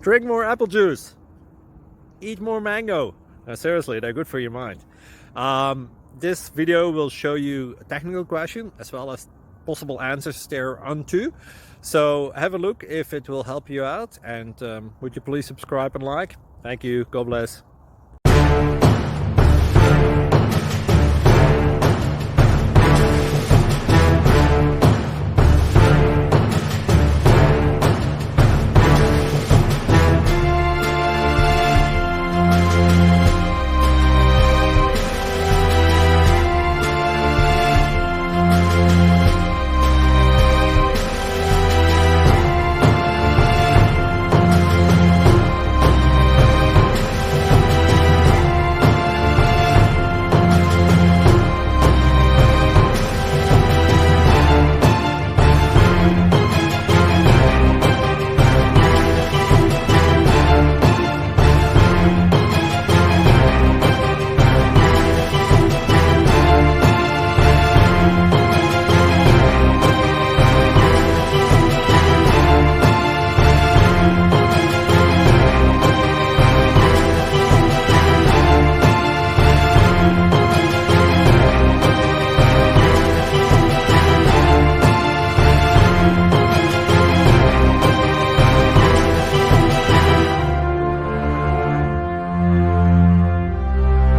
Drink more apple juice. Eat more mango. Seriously, they're good for your mind. This video will show you a technical question as well as possible answers thereunto. So have a look if it will help you out, and would you please subscribe and like? Thank you. God bless.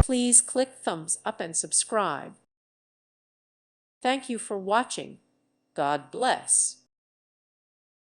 Please click thumbs up and subscribe. Thank you for watching. God bless.